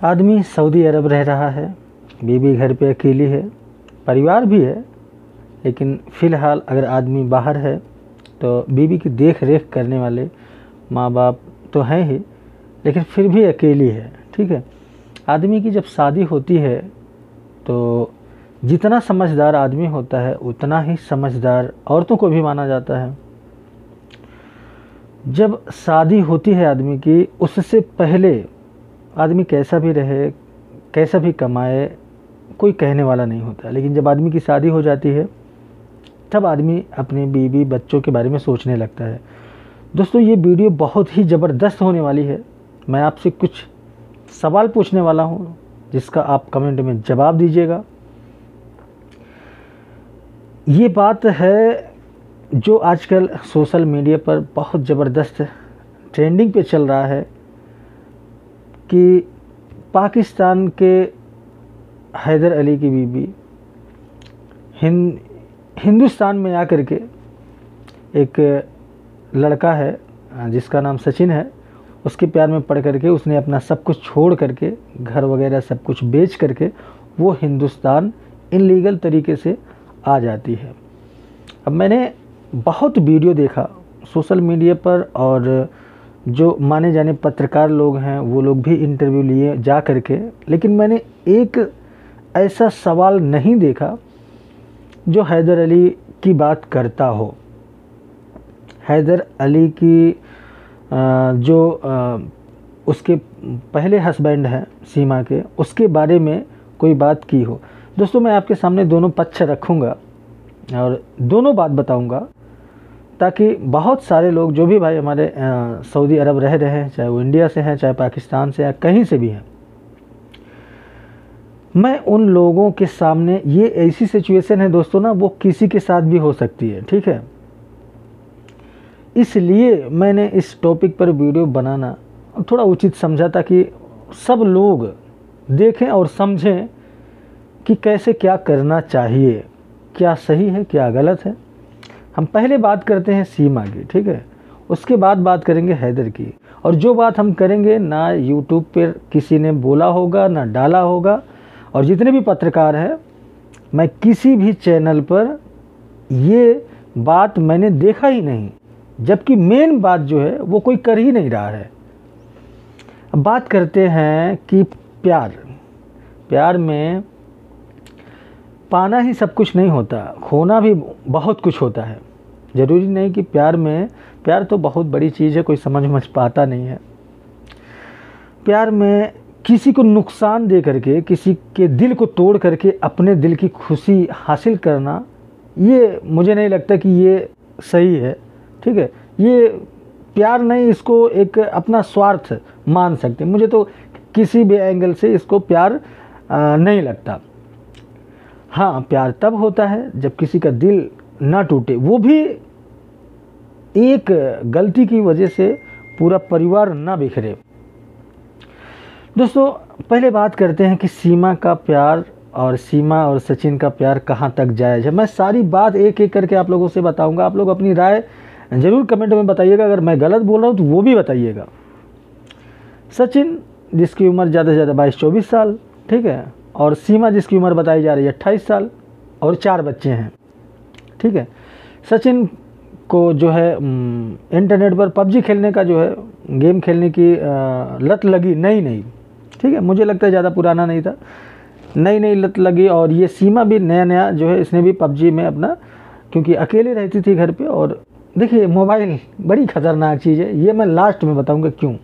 आदमी सऊदी अरब रह रहा है, बीवी घर पे अकेली है, परिवार भी है, लेकिन फ़िलहाल अगर आदमी बाहर है तो बीवी की देख रेख करने वाले माँ बाप तो हैं ही, लेकिन फिर भी अकेली है। ठीक है, आदमी की जब शादी होती है तो जितना समझदार आदमी होता है उतना ही समझदार औरतों को भी माना जाता है। जब शादी होती है आदमी की, उससे पहले आदमी कैसा भी रहे, कैसा भी कमाए, कोई कहने वाला नहीं होता, लेकिन जब आदमी की शादी हो जाती है तब आदमी अपनी बीवी बच्चों के बारे में सोचने लगता है। दोस्तों, ये वीडियो बहुत ही ज़बरदस्त होने वाली है। मैं आपसे कुछ सवाल पूछने वाला हूँ जिसका आप कमेंट में जवाब दीजिएगा। ये बात है जो आजकल सोशल मीडिया पर बहुत ज़बरदस्त ट्रेंडिंग पे चल रहा है कि पाकिस्तान के हैदर अली की बीवी हिंदुस्तान में आकर के एक लड़का है जिसका नाम सचिन है, उसके प्यार में पड़ करके उसने अपना सब कुछ छोड़ करके, घर वगैरह सब कुछ बेच करके वो हिंदुस्तान इनलीगल तरीके से आ जाती है। अब मैंने बहुत वीडियो देखा सोशल मीडिया पर, और जो माने जाने पत्रकार लोग हैं वो लोग भी इंटरव्यू लिए जा करके, लेकिन मैंने एक ऐसा सवाल नहीं देखा जो हैदर अली की बात करता हो। हैदर अली की उसके पहले हस्बैंड हैं सीमा के, उसके बारे में कोई बात की हो। दोस्तों, मैं आपके सामने दोनों पक्ष रखूँगा और दोनों बात बताऊँगा, ताकि बहुत सारे लोग जो भी भाई हमारे सऊदी अरब रह रहे हैं, चाहे वो इंडिया से हैं, चाहे पाकिस्तान से या कहीं से भी हैं, मैं उन लोगों के सामने, ये ऐसी सिचुएशन है दोस्तों ना, वो किसी के साथ भी हो सकती है। ठीक है, इसलिए मैंने इस टॉपिक पर वीडियो बनाना थोड़ा उचित समझा ताकि सब लोग देखें और समझें कि कैसे क्या करना चाहिए, क्या सही है क्या गलत है। हम पहले बात करते हैं सीमा की, ठीक है, उसके बाद बात करेंगे हैदर की। और जो बात हम करेंगे ना यूट्यूब पर किसी ने बोला होगा ना डाला होगा, और जितने भी पत्रकार हैं, मैं किसी भी चैनल पर ये बात मैंने देखा ही नहीं, जबकि मेन बात जो है वो कोई कर ही नहीं रहा है। अब बात करते हैं कि प्यार में पाना ही सब कुछ नहीं होता, खोना भी बहुत कुछ होता है। ज़रूरी नहीं कि प्यार तो बहुत बड़ी चीज़ है, कोई समझ पाता नहीं है। प्यार में किसी को नुकसान दे करके, किसी के दिल को तोड़ करके अपने दिल की खुशी हासिल करना, ये मुझे नहीं लगता कि ये सही है। ठीक है, ये प्यार नहीं, इसको एक अपना स्वार्थ मान सकते। मुझे तो किसी भी एंगल से इसको प्यार नहीं लगता। हाँ, प्यार तब होता है जब किसी का दिल ना टूटे, वो भी एक गलती की वजह से पूरा परिवार ना बिखरे। दोस्तों, पहले बात करते हैं कि सीमा का प्यार और सीमा और सचिन का प्यार कहाँ तक जायज़ है। मैं सारी बात एक एक करके आप लोगों से बताऊंगा। आप लोग अपनी राय ज़रूर कमेंट में बताइएगा, अगर मैं गलत बोल रहा हूँ तो वो भी बताइएगा। सचिन जिसकी उम्र ज़्यादा से ज़्यादा 22-24 साल, ठीक है, और सीमा जिसकी उम्र बताई जा रही है 28 साल, और 4 बच्चे हैं। ठीक है, सचिन को जो है इंटरनेट पर पबजी खेलने का जो है गेम खेलने की लत लगी नई। ठीक है, मुझे लगता है ज़्यादा पुराना नहीं था, नई लत लगी। और ये सीमा भी नया जो है, इसने भी पबजी में अपना, क्योंकि अकेले रहती थी घर पे। और देखिए, मोबाइल बड़ी ख़तरनाक चीज़ है, ये मैं लास्ट में बताऊंगा क्यों,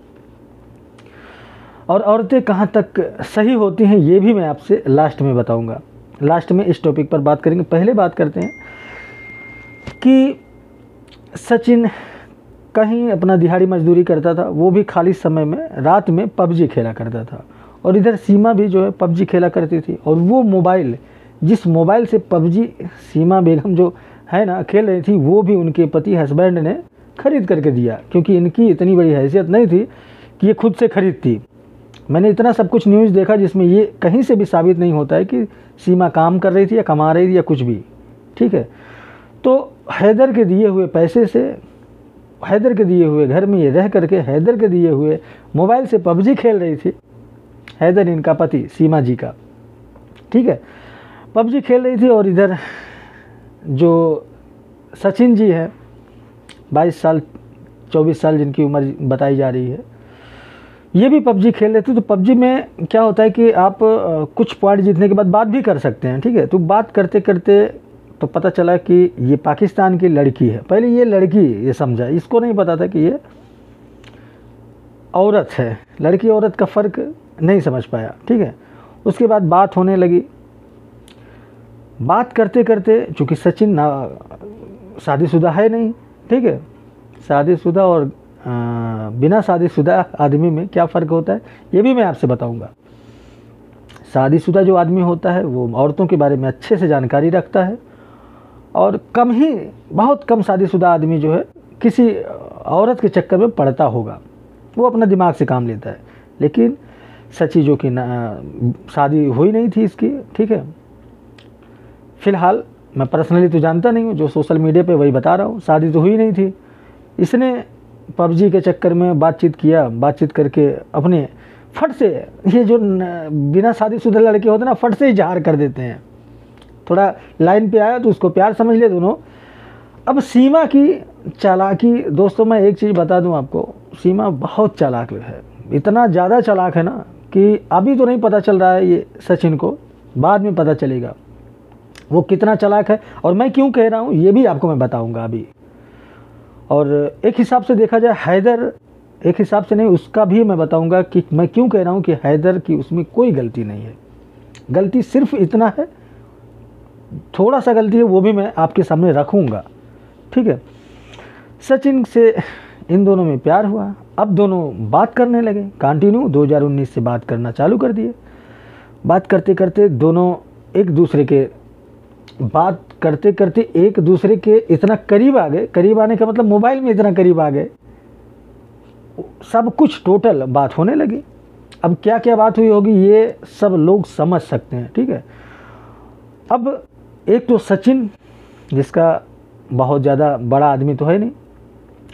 और औरतें कहाँ तक सही होती हैं ये भी मैं आपसे लास्ट में बताऊंगा। लास्ट में इस टॉपिक पर बात करेंगे। पहले बात करते हैं कि सचिन कहीं अपना दिहाड़ी मजदूरी करता था, वो भी खाली समय में रात में पबजी खेला करता था, और इधर सीमा भी जो है पबजी खेला करती थी। और वो मोबाइल, जिस मोबाइल से पबजी सीमा बेगम जो है ना खेल रही थी, वो भी उनके पति हस्बैंड ने ख़रीद करके दिया, क्योंकि इनकी इतनी बड़ी हैसियत नहीं थी कि ये खुद से खरीदती। मैंने इतना सब कुछ न्यूज़ देखा जिसमें ये कहीं से भी साबित नहीं होता है कि सीमा काम कर रही थी या कमा रही थी या कुछ भी। ठीक है, तो हैदर के दिए हुए पैसे से, हैदर के दिए हुए घर में ये रह करके, हैदर के दिए हुए मोबाइल से पबजी खेल रही थी। हैदर इनका पति सीमा जी का, ठीक है। पबजी खेल रही थी और इधर जो सचिन जी हैं 22 साल 24 साल जिनकी उम्र बताई जा रही है, ये भी पबजी खेल रहे थे। तो पबजी में क्या होता है कि आप कुछ पॉइंट जीतने के बाद बात भी कर सकते हैं, ठीक है। तो बात करते करते तो पता चला कि ये पाकिस्तान की लड़की है। पहले ये लड़की ये समझा, इसको नहीं पता था कि ये औरत है। लड़की औरत का फ़र्क नहीं समझ पाया, ठीक है। उसके बाद बात होने लगी। बात करते करते चूँकि सचिन ना शादीशुदा है नहीं, ठीक है। शादीशुदा और बिना शादीशुदा आदमी में क्या फ़र्क होता है ये भी मैं आपसे बताऊंगा। शादीशुदा जो आदमी होता है वो औरतों के बारे में अच्छे से जानकारी रखता है, और कम ही बहुत कम शादीशुदा आदमी जो है किसी औरत के चक्कर में पड़ता होगा, वो अपना दिमाग से काम लेता है। लेकिन सची जो कि शादी हुई नहीं थी इसकी, ठीक है। फ़िलहाल मैं पर्सनली तो जानता नहीं हूँ, जो सोशल मीडिया पे वही बता रहा हूँ, शादी तो हुई नहीं थी। इसने पबजी के चक्कर में बातचीत किया, बातचीत करके अपने फट से, ये जो बिना शादीशुदा लड़के होते हैं ना, फट से इजहार कर देते हैं। थोड़ा लाइन पे आया तो उसको प्यार समझ ले दोनों। अब सीमा की चालाकी, दोस्तों मैं एक चीज़ बता दूं आपको, सीमा बहुत चालाक है। इतना ज़्यादा चालाक है ना कि अभी तो नहीं पता चल रहा है ये सचिन को, बाद में पता चलेगा वो कितना चालाक है। और मैं क्यों कह रहा हूँ ये भी आपको मैं बताऊँगा अभी। और एक हिसाब से देखा जाए हैदर, एक हिसाब से नहीं, उसका भी मैं बताऊंगा कि मैं क्यों कह रहा हूं कि हैदर की उसमें कोई गलती नहीं है। गलती सिर्फ इतना है, थोड़ा सा गलती है, वो भी मैं आपके सामने रखूंगा, ठीक है। सचिन से इन दोनों में प्यार हुआ। अब दोनों बात करने लगे, कंटिन्यू 2019 से बात करना चालू कर दिए। बात करते करते दोनों एक दूसरे के, बात करते करते एक दूसरे के इतना करीब आ गए। करीब आने का मतलब मोबाइल में इतना करीब आ गए, सब कुछ टोटल बात होने लगी। अब क्या क्या बात हुई होगी ये सब लोग समझ सकते हैं, ठीक है। अब एक तो सचिन, जिसका बहुत ज़्यादा बड़ा आदमी तो है नहीं,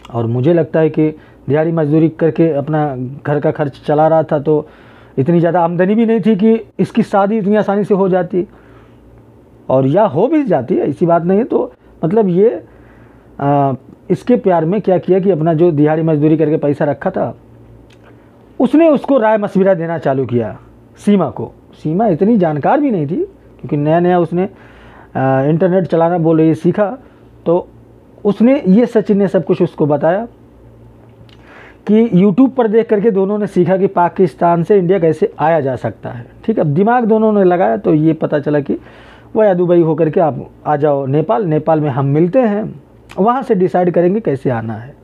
और मुझे लगता है कि दिहाड़ी मजदूरी करके अपना घर का खर्च चला रहा था, तो इतनी ज़्यादा आमदनी भी नहीं थी कि इसकी शादी इतनी आसानी से हो जाती, और या हो भी जाती है, ऐसी बात नहीं है। तो मतलब ये इसके प्यार में क्या किया कि अपना जो दिहाड़ी मजदूरी करके पैसा रखा था, उसने उसको राय मशविरा देना चालू किया सीमा को। सीमा इतनी जानकार भी नहीं थी, क्योंकि नया नया उसने इंटरनेट चलाना बोल रही सीखा। तो उसने, ये सचिन ने सब कुछ उसको बताया कि यूट्यूब पर देख करके दोनों ने सीखा कि पाकिस्तान से इंडिया कैसे आया जा सकता है, ठीक है। अब दिमाग दोनों ने लगाया तो ये पता चला कि वह दुबई होकर के आप आ जाओ नेपाल, नेपाल में हम मिलते हैं, वहाँ से डिसाइड करेंगे कैसे आना है।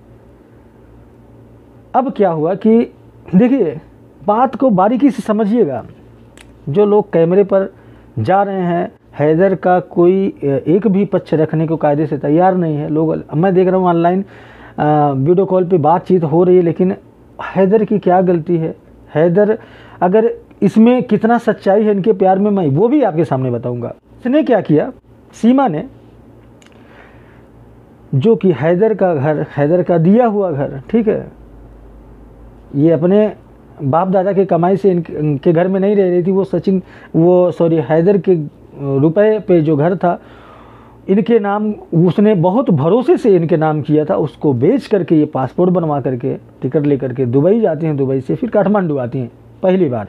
अब क्या हुआ कि देखिए, बात को बारीकी से समझिएगा। जो लोग कैमरे पर जा रहे हैं, हैदर का कोई एक भी पक्ष रखने को कायदे से तैयार नहीं है। लोग, मैं देख रहा हूँ ऑनलाइन वीडियो कॉल पे बातचीत हो रही है, लेकिन हैदर की क्या गलती है? हैदर, अगर इसमें कितना सच्चाई है इनके प्यार में, मैं वो भी आपके सामने बताऊंगा। इसने क्या किया, सीमा ने, जो कि हैदर का घर, हैदर का दिया हुआ घर, ठीक है, ये अपने बाप दादा के कमाई से इनके घर में नहीं रह रही थी, वो सचिन, वो सॉरी हैदर के रुपए पे जो घर था इनके नाम, उसने बहुत भरोसे से इनके नाम किया था। उसको बेच करके ये पासपोर्ट बनवा करके टिकट लेकर के दुबई जाती हैं, दुबई से फिर काठमांडू आती हैं। पहली बार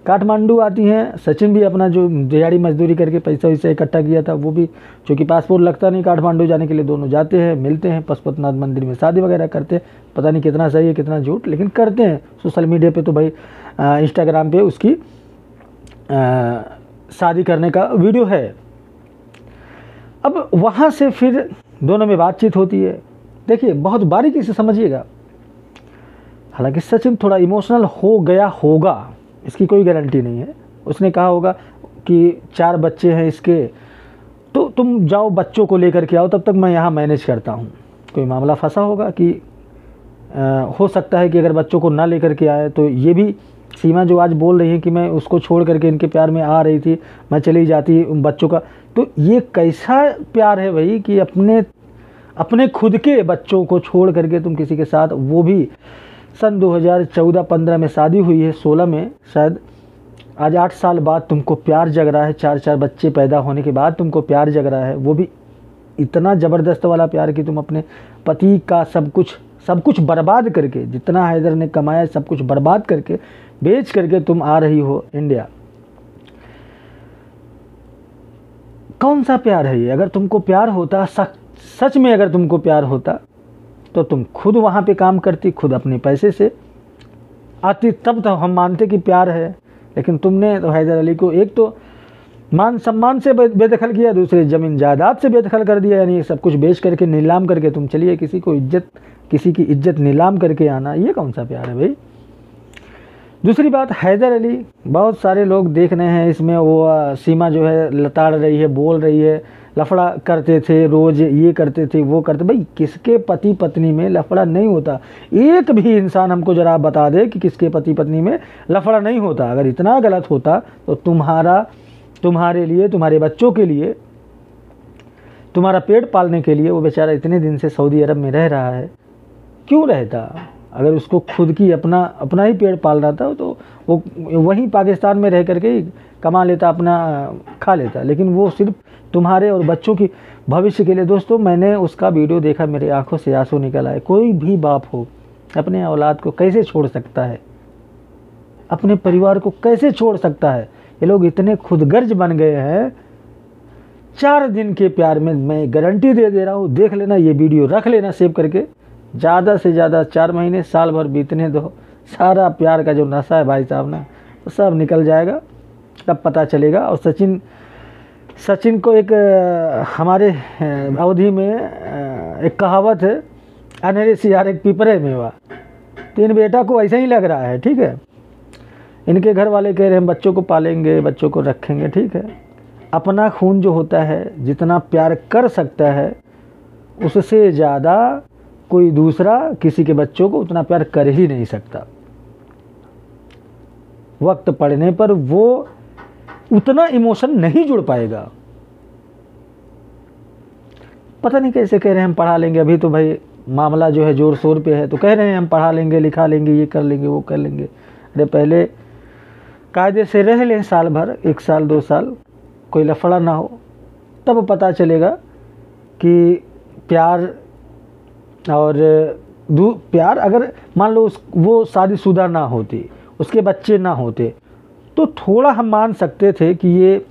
काठमांडू आती हैं। सचिन भी अपना जो दिहाड़ी मजदूरी करके पैसा वैसा इकट्ठा किया था, वो भी, चूँकि पासपोर्ट लगता नहीं काठमांडू जाने के लिए, दोनों जाते हैं, मिलते हैं, पशुपतिनाथ मंदिर में शादी वगैरह करते हैं। पता नहीं कितना सही है कितना झूठ, लेकिन करते हैं। सोशल मीडिया पे तो भाई इंस्टाग्राम पे उसकी शादी करने का वीडियो है। अब वहाँ से फिर दोनों में बातचीत होती है। देखिए, बहुत बारीकी से समझिएगा। हालांकि सचिन थोड़ा इमोशनल हो गया होगा, इसकी कोई गारंटी नहीं है। उसने कहा होगा कि 4 बच्चे हैं इसके, तो तुम जाओ बच्चों को लेकर के आओ, तब तक मैं यहाँ मैनेज करता हूँ। कोई मामला फंसा होगा कि हो सकता है कि अगर बच्चों को ना लेकर के आए, तो ये भी सीमा जो आज बोल रही है कि मैं उसको छोड़ करके इनके प्यार में आ रही थी, मैं चली जाती उन बच्चों का, तो ये कैसा प्यार है भाई कि अपने खुद के बच्चों को छोड़ करके तुम किसी के साथ, वो भी सन 2014-15 में शादी हुई है, 16 में शायद। आज 8 साल बाद तुमको प्यार जग रहा है, 4 बच्चे पैदा होने के बाद तुमको प्यार जग रहा है, वो भी इतना ज़बरदस्त वाला प्यार कि तुम अपने पति का सब कुछ बर्बाद करके, जितना हैदर ने कमाया सब कुछ बर्बाद करके, बेच करके तुम आ रही हो इंडिया। कौन सा प्यार है ये? अगर तुमको प्यार होता, सच में अगर तुमको प्यार होता तो तुम खुद वहाँ पे काम करती, खुद अपने पैसे से आती, तब तो हम मानते कि प्यार है। लेकिन तुमने तो हैदर अली को एक तो मान सम्मान से बेदखल किया, दूसरे ज़मीन जायदाद से बेदखल कर दिया, यानी सब कुछ बेच करके नीलाम करके तुम चलिए। किसी की इज्जत नीलाम करके आना, ये कौन सा प्यार है भाई? दूसरी बात, हैदर अली, बहुत सारे लोग देख रहे हैं इसमें, वो सीमा जो है लताड़ रही है, बोल रही है लफड़ा करते थे, रोज़ ये करते थे वो करते। भाई किसके पति पत्नी में लफड़ा नहीं होता? एक भी इंसान हमको ज़रा बता दे कि किसके पति पत्नी में लफड़ा नहीं होता। अगर इतना गलत होता तो तुम्हारे लिए, तुम्हारे बच्चों के लिए, तुम्हारा पेट पालने के लिए वो बेचारा इतने दिन से सऊदी अरब में रह रहा है, क्यों रहता? अगर उसको खुद की अपना ही पेट पाल रहा था तो वो वहीं पाकिस्तान में रह करके ही कमा लेता, अपना खा लेता। लेकिन वो सिर्फ तुम्हारे और बच्चों की भविष्य के लिए। दोस्तों, मैंने उसका वीडियो देखा, मेरी आंखों से आंसू निकल आए। कोई भी बाप हो अपने औलाद को कैसे छोड़ सकता है? अपने परिवार को कैसे छोड़ सकता है? ये लोग इतने खुदगर्ज बन गए हैं। 4 दिन के प्यार में मैं गारंटी दे रहा हूँ, देख लेना ये वीडियो, रख लेना सेव करके, ज़्यादा से ज़्यादा 4 महीने, साल भर बीतने दो, सारा प्यार का जो नशा है भाई साहब ना, तो सब निकल जाएगा, तब पता चलेगा। और सचिन को एक हमारे अवधि में एक कहावत है, अनेरे सियार एक पिपरे में हुआ। 3 बेटा को ऐसा ही लग रहा है, ठीक है। इनके घर वाले कह रहे हैं बच्चों को पालेंगे, बच्चों को रखेंगे, ठीक है। अपना खून जो होता है, जितना प्यार कर सकता है, उससे ज़्यादा कोई दूसरा किसी के बच्चों को उतना प्यार कर ही नहीं सकता। वक्त पड़ने पर वो उतना इमोशन नहीं जुड़ पाएगा। पता नहीं कैसे कह रहे हैं हम पढ़ा लेंगे, अभी तो भाई मामला जो है जोर शोर पे है, तो कह रहे हैं हम पढ़ा लेंगे, लिखा लेंगे, ये कर लेंगे, वो कर लेंगे। अरे पहले कायदे से रह लें, साल भर, 1 साल 2 साल, कोई लफड़ा ना हो, तब पता चलेगा कि प्यार और प्यार, अगर मान लो वो शादीशुदा ना होती, उसके बच्चे ना होते, तो थोड़ा हम मान सकते थे कि ये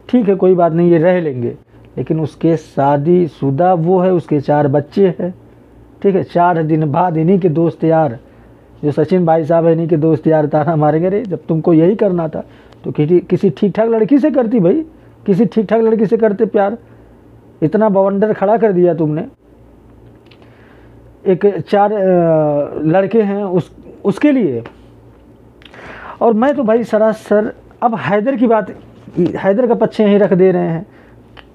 ठीक है, कोई बात नहीं, ये रह लेंगे। लेकिन उसके शादीशुदा वो है, उसके 4 बच्चे हैं, ठीक है। 4 दिन बाद इन्हीं के दोस्त यार, जो सचिन भाई साहब है, इन्हीं के दोस्त यार ताना मारेंगे, रे जब तुमको यही करना था तो किसी ठीक ठाक लड़की से करती भाई, किसी ठीक ठाक लड़की से करते प्यार। इतना बवंडर खड़ा कर दिया तुमने। एक 4 लड़के हैं उसके लिए। और मैं तो भाई सरासर अब हैदर की बात, हैदर का पक्ष यहीं रख दे रहे हैं,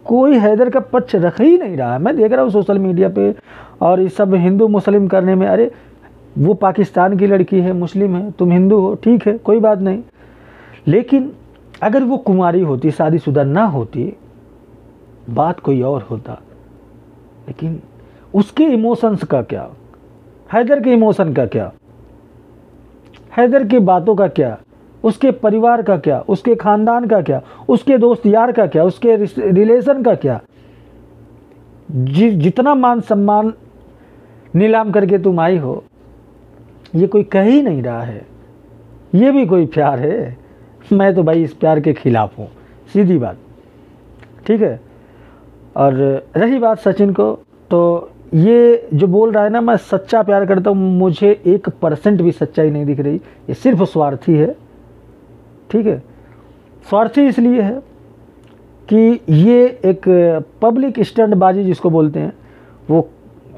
कोई हैदर का पक्ष रख ही नहीं रहा है। मैं देख रहा हूँ सोशल मीडिया पे, और ये सब हिंदू मुस्लिम करने में, अरे वो पाकिस्तान की लड़की है, मुस्लिम है, तुम हिंदू हो, ठीक है, कोई बात नहीं। लेकिन अगर वो कुंवारी होती, शादीशुदा ना होती, बात कोई और होता। लेकिन उसके इमोशंस का क्या, हैदर के इमोशन का क्या, हैदर की बातों का क्या, उसके परिवार का क्या, उसके ख़ानदान का क्या, उसके दोस्त यार का क्या, उसके रिलेशन का क्या। जितना मान सम्मान नीलाम करके तुम आई हो, ये कोई कह ही नहीं रहा है। ये भी कोई प्यार है? मैं तो भाई इस प्यार के खिलाफ हूँ, सीधी बात, ठीक है। और रही बात सचिन को, तो ये जो बोल रहा है ना, मैं सच्चा प्यार करता हूँ, मुझे 1% भी सच्चाई नहीं दिख रही। ये सिर्फ स्वार्थी है, ठीक है। स्वार्थी इसलिए है कि ये एक पब्लिक स्टंटबाजी जिसको बोलते हैं, वो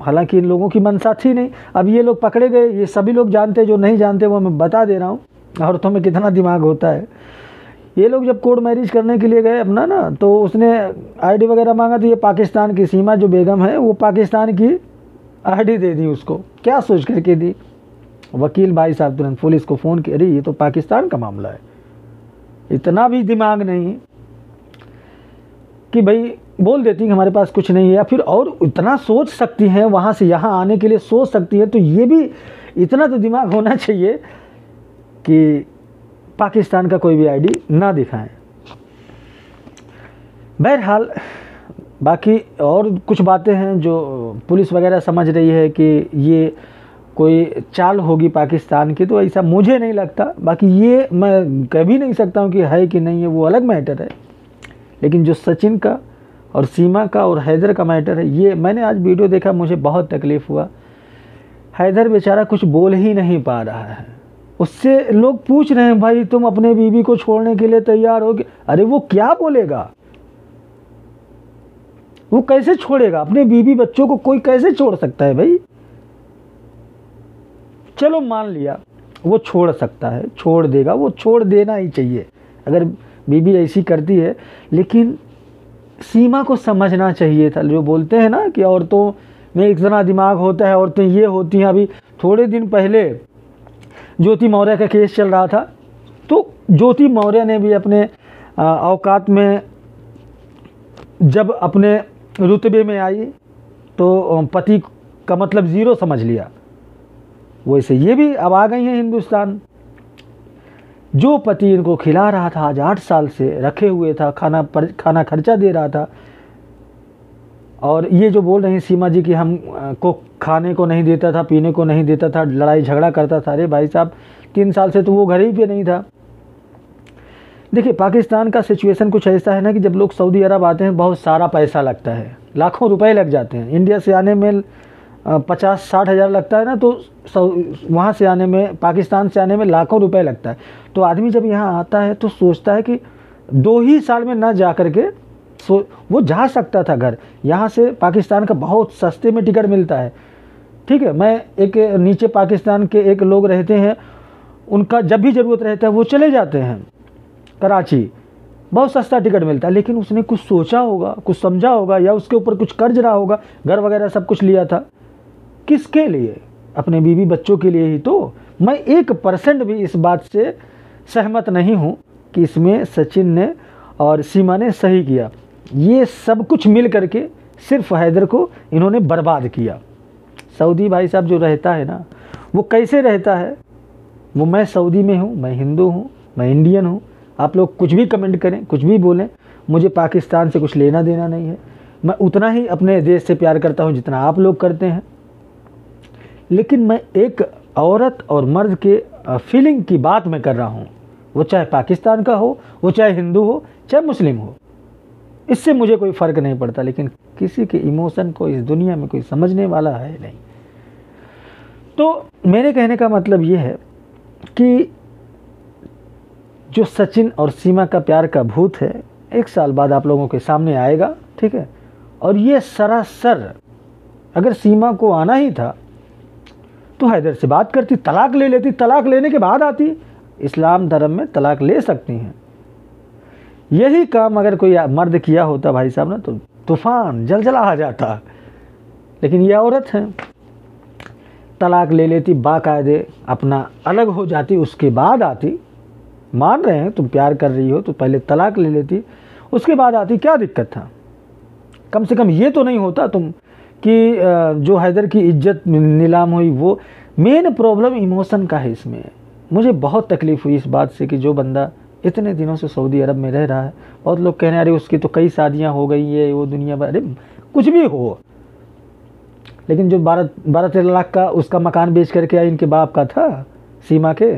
हालांकि इन लोगों की मंशा थी नहीं। अब ये लोग पकड़े गए, ये सभी लोग जानते हैं, जो नहीं जानते वो मैं बता दे रहा हूँ। औरतों में कितना दिमाग होता है। ये लोग जब कोर्ट मैरिज करने के लिए गए अपना ना, तो उसने आईडी वगैरह मांगा, तो ये पाकिस्तान की सीमा जो बेगम है, वो पाकिस्तान की आईडी दे दी उसको। क्या सोच करके दी? वकील भाई साहब तुरंत पुलिस को फ़ोन किया, अरे ये तो पाकिस्तान का मामला है। इतना भी दिमाग नहीं कि भाई बोल देती कि हमारे पास कुछ नहीं है, या फिर और इतना सोच सकती हैं, वहाँ से यहाँ आने के लिए सोच सकती है। तो ये भी इतना तो दिमाग होना चाहिए कि पाकिस्तान का कोई भी आईडी ना दिखाएं। बहरहाल बाकी और कुछ बातें हैं जो पुलिस वगैरह समझ रही है कि ये कोई चाल होगी पाकिस्तान की, तो ऐसा मुझे नहीं लगता। बाकी ये मैं कभी नहीं सकता हूँ कि है कि नहीं है, वो अलग मैटर है। लेकिन जो सचिन का और सीमा का और हैदर का मैटर है, ये मैंने आज वीडियो देखा, मुझे बहुत तकलीफ़ हुआ। हैदर बेचारा कुछ बोल ही नहीं पा रहा है। उससे लोग पूछ रहे हैं भाई तुम अपने बीवी को छोड़ने के लिए तैयार हो? अरे वो क्या बोलेगा, वो कैसे छोड़ेगा अपने बीवी बच्चों को? कोई कैसे छोड़ सकता है भाई? चलो मान लिया वो छोड़ सकता है, छोड़ देगा, वो छोड़ देना ही चाहिए अगर बीवी ऐसी करती है। लेकिन सीमा को समझना चाहिए था। जो बोलते हैं ना कि औरतों में इतना दिमाग होता है, औरतें ये होती हैं। अभी थोड़े दिन पहले ज्योति मौर्य का केस चल रहा था, तो ज्योति मौर्य ने भी अपने औकात में जब अपने रुतबे में आई तो पति का मतलब ज़ीरो समझ लिया। वैसे ये भी अब आ गई हैं हिंदुस्तान। जो पति इनको खिला रहा था, आज 8 साल से रखे हुए था, खाना खर्चा दे रहा था, और ये जो बोल रही हैं सीमा जी कि हम को खाने को नहीं देता था, पीने को नहीं देता था, लड़ाई झगड़ा करता था। अरे भाई साहब 3 साल से तो वो घर ही पे नहीं था। देखिए पाकिस्तान का सिचुएशन कुछ ऐसा है ना कि जब लोग सऊदी अरब आते हैं बहुत सारा पैसा लगता है, लाखों रुपए लग जाते हैं। इंडिया से आने में 50-60 हज़ार लगता है ना, तो वहाँ से आने में, पाकिस्तान से आने में लाखों रुपए लगता है। तो आदमी जब यहाँ आता है तो सोचता है कि 2 ही साल में ना जा कर के वो जा सकता था घर। यहाँ से पाकिस्तान का बहुत सस्ते में टिकट मिलता है। ठीक है, मैं एक नीचे पाकिस्तान के एक लोग रहते हैं, उनका जब भी ज़रूरत रहता है वो चले जाते हैं कराची, बहुत सस्ता टिकट मिलता है। लेकिन उसने कुछ सोचा होगा, कुछ समझा होगा, या उसके ऊपर कुछ कर्ज रहा होगा, घर वगैरह सब कुछ लिया था। किसके लिए? अपने बीवी बच्चों के लिए ही तो। मैं 1% भी इस बात से सहमत नहीं हूँ कि इसमें सचिन ने और सीमा ने सही किया। ये सब कुछ मिल करके सिर्फ हैदर को इन्होंने बर्बाद किया। सऊदी भाई साहब जो रहता है ना, वो कैसे रहता है? वो मैं सऊदी में हूँ, मैं हिंदू हूँ, मैं इंडियन हूँ। आप लोग कुछ भी कमेंट करें, कुछ भी बोलें, मुझे पाकिस्तान से कुछ लेना देना नहीं है। मैं उतना ही अपने देश से प्यार करता हूँ जितना आप लोग करते हैं। लेकिन मैं एक औरत और मर्द के फीलिंग की बात मैं कर रहा हूँ, वो चाहे पाकिस्तान का हो, वो चाहे हिंदू हो, चाहे मुस्लिम हो, इससे मुझे कोई फ़र्क नहीं पड़ता। लेकिन किसी के इमोशन को इस दुनिया में कोई समझने वाला है नहीं। तो मेरे कहने का मतलब ये है कि जो सचिन और सीमा का प्यार का भूत है, 1 साल बाद आप लोगों के सामने आएगा। ठीक है, और ये सरासर, अगर सीमा को आना ही था तो हैदर से बात करती, तलाक ले लेती, तलाक लेने के बाद आती। इस्लाम धर्म में तलाक ले सकती हैं। यही काम अगर कोई मर्द किया होता भाई साहब ना, तो तूफान जलजला आ जाता। लेकिन ये औरत है, तलाक ले लेती, बाकायदे अपना अलग हो जाती, उसके बाद आती। मान रहे हैं तुम प्यार कर रही हो तो पहले तलाक ले लेती, उसके बाद आती। क्या दिक्कत था? कम से कम ये तो नहीं होता तुम कि जो हैदर की इज्जत नीलाम हुई। वो मेन प्रॉब्लम इमोशन का है इसमें। मुझे बहुत तकलीफ़ हुई इस बात से कि जो बंदा इतने दिनों से सऊदी अरब में रह रहा है, बहुत लोग कहने अरे उसकी तो कई शादियां हो गई है, वो दुनिया भर, अरे कुछ भी हो, लेकिन जो 12-13 लाख का उसका मकान बेच करके आई इनके बाप का था, सीमा के,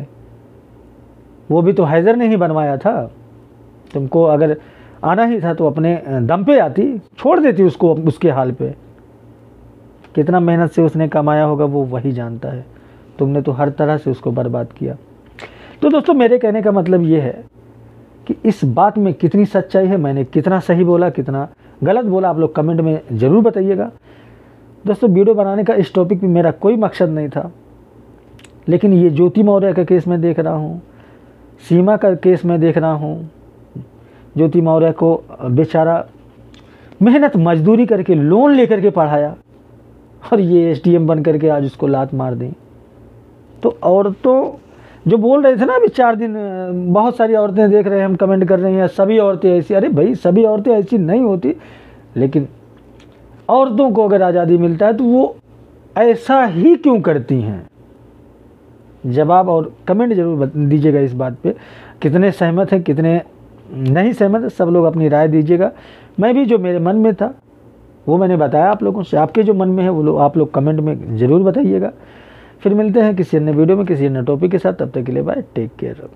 वो भी तो हैदर ने ही बनवाया था। तुमको अगर आना ही था तो अपने दम पे आती, छोड़ देती उसको उसके हाल पे। कितना मेहनत से उसने कमाया होगा वो वही जानता है। तुमने तो हर तरह से उसको बर्बाद किया। तो दोस्तों मेरे कहने का मतलब ये है कि इस बात में कितनी सच्चाई है, मैंने कितना सही बोला, कितना गलत बोला, आप लोग कमेंट में ज़रूर बताइएगा। दोस्तों वीडियो बनाने का इस टॉपिक पे मेरा कोई मकसद नहीं था, लेकिन ये ज्योति मौर्य का केस मैं देख रहा हूँ, सीमा का केस मैं देख रहा हूँ। ज्योति मौर्य को बेचारा मेहनत मजदूरी करके लोन लेकर के पढ़ाया, और ये एसडीएम बन करके आज उसको लात मार दी। तो औरतों जो बोल रहे थे ना अभी 4 दिन, बहुत सारी औरतें देख रहे हैं, हम कमेंट कर रही हैं सभी औरतें ऐसी। अरे भाई सभी औरतें ऐसी नहीं होती, लेकिन औरतों को अगर आज़ादी मिलता है तो वो ऐसा ही क्यों करती हैं? जवाब और कमेंट जरूर दीजिएगा इस बात पे, कितने सहमत हैं कितने नहीं सहमत हैं, सब लोग अपनी राय दीजिएगा। मैं भी जो मेरे मन में था वो मैंने बताया आप लोगों से, आपके जो मन में है वो आप लोग कमेंट में ज़रूर बताइएगा। फिर मिलते हैं किसी अन्य वीडियो में किसी अन्य टॉपिक के साथ, तब तक के लिए बाय, टेक केयर।